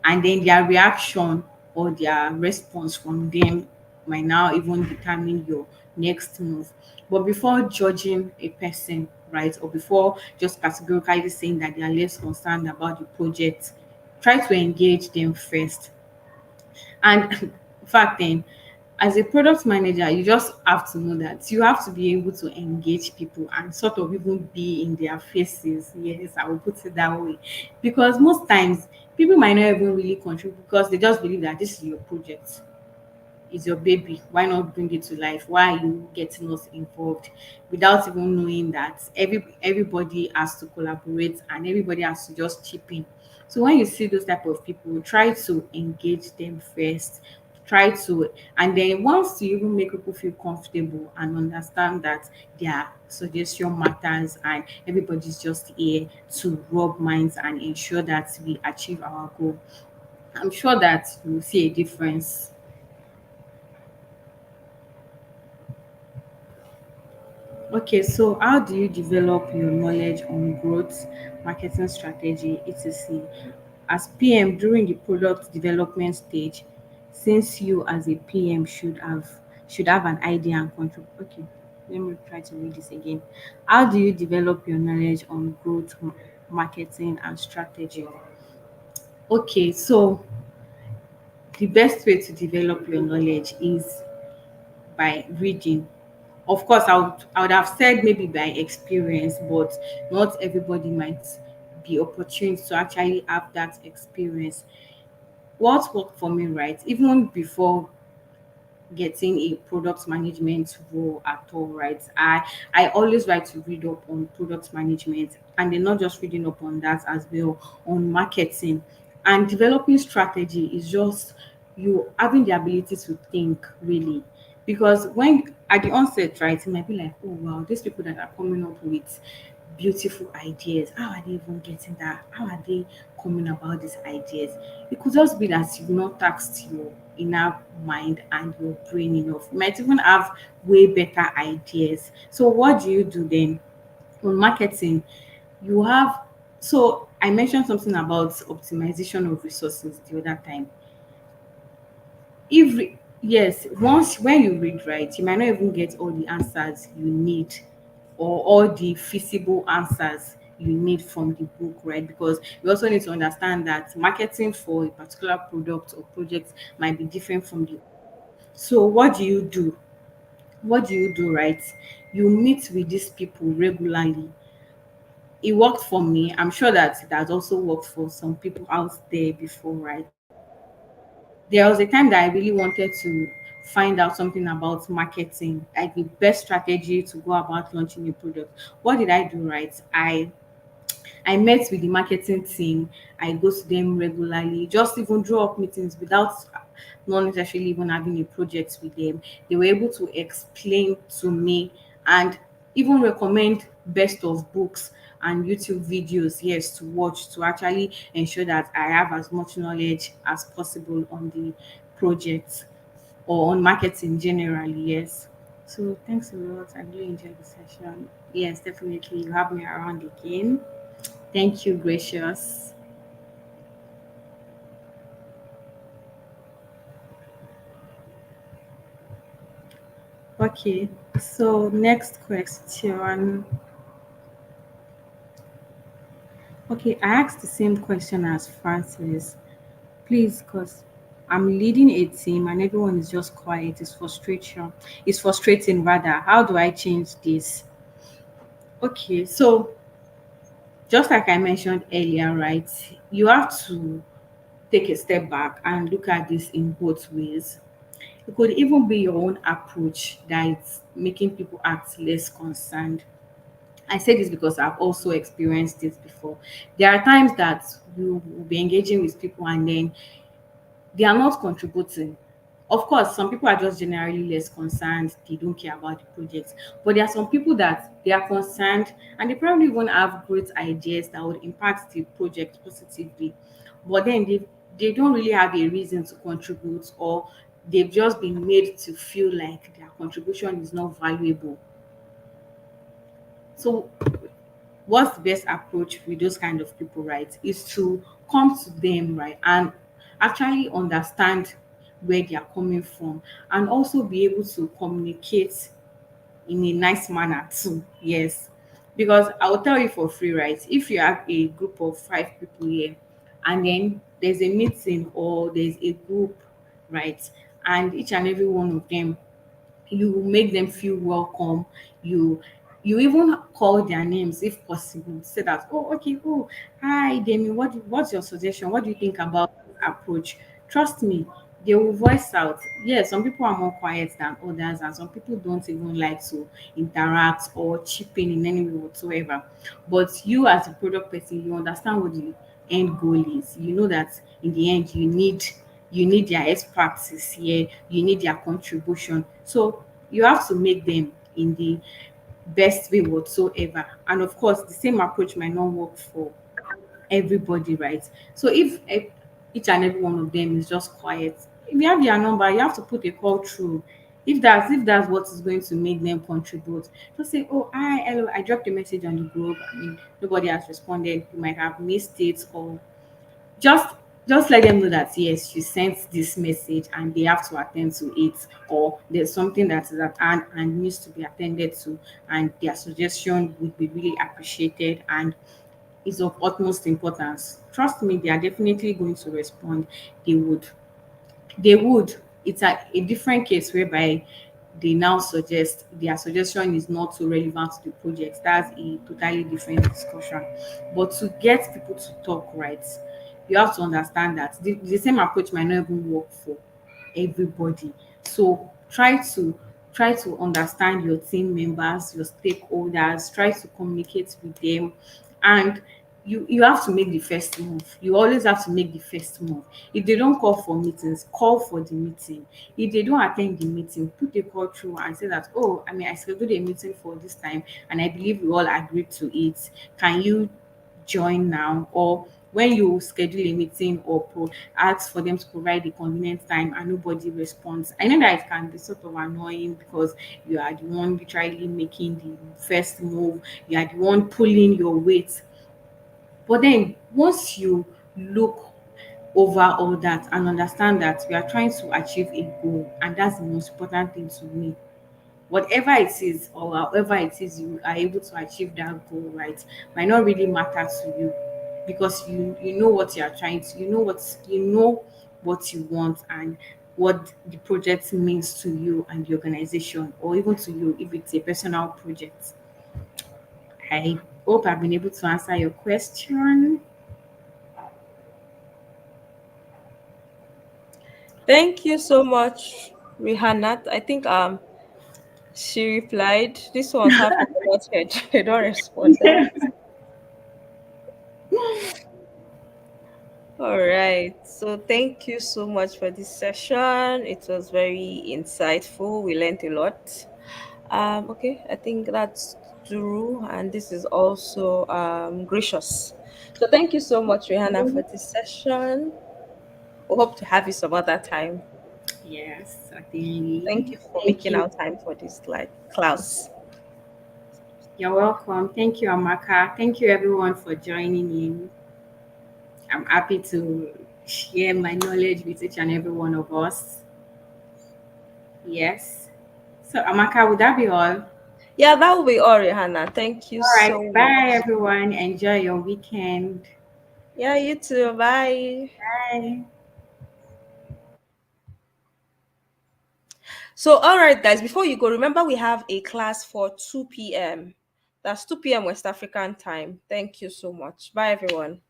and then their reaction or their response from them might now even determine your next move. But before judging a person, right, or before just categorically saying that they are less concerned about the project, try to engage them first. And in fact, then, as a product manager, you just have to know that you have to be able to engage people and sort of even be in their faces. Yes, I will put it that way. Because most times, people might not even really contribute because they just believe that this is your project, is your baby. Why not bring it to life? Why are you getting us involved without even knowing that everybody has to collaborate and everybody has to just chip in? So when you see those type of people, try to engage them first. Try to, and then once you even make people feel comfortable and understand that their suggestion matters and everybody's just here to rub minds and ensure that we achieve our goal, I'm sure that you will see a difference. Okay, so how do you develop your knowledge on growth, marketing strategy, etc.? As PM during the product development stage, since you as a PM should have an idea and control. Okay, let me try to read this again. How do you develop your knowledge on growth, marketing, and strategy? Okay, so the best way to develop your knowledge is by reading. Of course, I would have said maybe by experience, but not everybody might be opportune to actually have that experience. What worked for me, right? Even before getting a product management role at all, right? I always like to read up on product management, and then not just reading up on that as well, on marketing. And developing strategy is just you having the ability to think really. Because when at the onset, right, it might be like, oh wow, these people that are coming up with beautiful ideas, how are they even getting that? How are they coming about these ideas? It could just be that you've not taxed your inner mind and your brain enough. You might even have way better ideas. So what do you do then? On marketing, you have, so I mentioned something about optimization of resources the other time. Yes, once when you read, right, you might not even get all the answers you need or all the feasible answers you need from the book, right? Because you also need to understand that marketing for a particular product or project might be different from the. So what do you do? What do you do, right? You meet with these people regularly. It worked for me. I'm sure that it has also worked for some people out there before, right? There was a time that I really wanted to find out something about marketing, like the best strategy to go about launching a product. What did I do, right? I met with the marketing team. I go to them regularly, just even draw up meetings without not necessarily even having a project with them. They were able to explain to me and even recommend best of books and YouTube videos, yes, to watch to actually ensure that I have as much knowledge as possible on the project or on marketing generally, yes. So thanks a lot. I really enjoyed the session. Yes, definitely. You have me around again. Thank you, Gracious. Okay, so next question. Okay, I asked the same question as Francis. Please, because I'm leading a team and everyone is just quiet. It's frustration. It's frustrating rather. How do I change this? Okay, so just like I mentioned earlier, right? You have to take a step back and look at this in both ways. It could even be your own approach that is making people act less concerned. I say this because I've also experienced this before. There are times that you will be engaging with people and then they are not contributing, Of course, some people are just generally less concerned, they don't care about the project. But there are some people that they are concerned and they probably even have great ideas that would impact the project positively. But then they don't really have a reason to contribute, or they've just been made to feel like their contribution is not valuable. So what's the best approach with those kind of people, right, is to come to them, right, and actually understand where they are coming from, and also be able to communicate in a nice manner too. Yes, because I will tell you for free, right, if you have a group of 5 people here and then there's a meeting or there's a group, right, and each and every one of them, you make them feel welcome, you you even call their names if possible, say that, oh, okay, oh, hi Demi, what's your suggestion, what do you think about this approach? Trust me, they will voice out. Yes, some people are more quiet than others, and some people don't even like to interact or chip in any way whatsoever. But you as a product person, you understand what the end goal is. You know that in the end you need their expertise here, you need their contribution. So you have to make them in the best way whatsoever. And of course, the same approach might not work for everybody, right? So if each and every one of them is just quiet, if you have their number, you have to put a call through. If that's what is going to make them contribute, just say, oh, hi, hello, I dropped a message on the group. I mean, nobody has responded. You might have missed it, or just just let them know that yes, you sent this message and they have to attend to it, or there's something that is at hand and needs to be attended to, and their suggestion would be really appreciated and is of utmost importance. Trust me, they are definitely going to respond. They would they would. It's a different case whereby they now suggest their suggestion is not so relevant to the project. That's a totally different discussion. But to get people to talk, right, you have to understand that the same approach might not even work for everybody. So try to understand your team members, your stakeholders, try to communicate with them, and you have to make the first move. You always have to make the first move. If they don't call for meetings, call for the meeting. If they don't attend the meeting, put a call through and say that, oh, I mean, I scheduled a meeting for this time and I believe we all agreed to it. Can you join now? Or when you schedule a meeting or ask for them to provide a convenient time and nobody responds, I know that it can be sort of annoying because you are the one literally making the first move, you are the one pulling your weight. But then once you look over all that and understand that we are trying to achieve a goal, and that's the most important thing to me, whatever it is or however it is you are able to achieve that goal, right, might not really matter to you, because you know what you are trying to, you know what you want, and what the project means to you and the organization, or even to you if it's a personal project. I hope I've been able to answer your question. Thank you so much, Rihanna. I think she replied. This one's half of what they don't responded. All right. So thank you so much for this session. It was very insightful. We learned a lot. Okay, I think that's true, and this is also gracious. So thank you so much, Rihanna, for this session. We hope to have you some other time. Yes, Thank certainly. you for Thank making you. out time for this like class. You're welcome. Thank you, Amaka. Thank you, everyone, for joining in. I'm happy to share my knowledge with each and every one of us. Yes. So, Amaka, would that be all? Yeah, that will be all, Rihanna. Thank you All right. so Bye, much. everyone. Enjoy your weekend. Yeah, you too. Bye. Bye. So, all right, guys, before you go, remember we have a class for 2 p.m. That's 2 p.m. West African time. Thank you so much. Bye, everyone.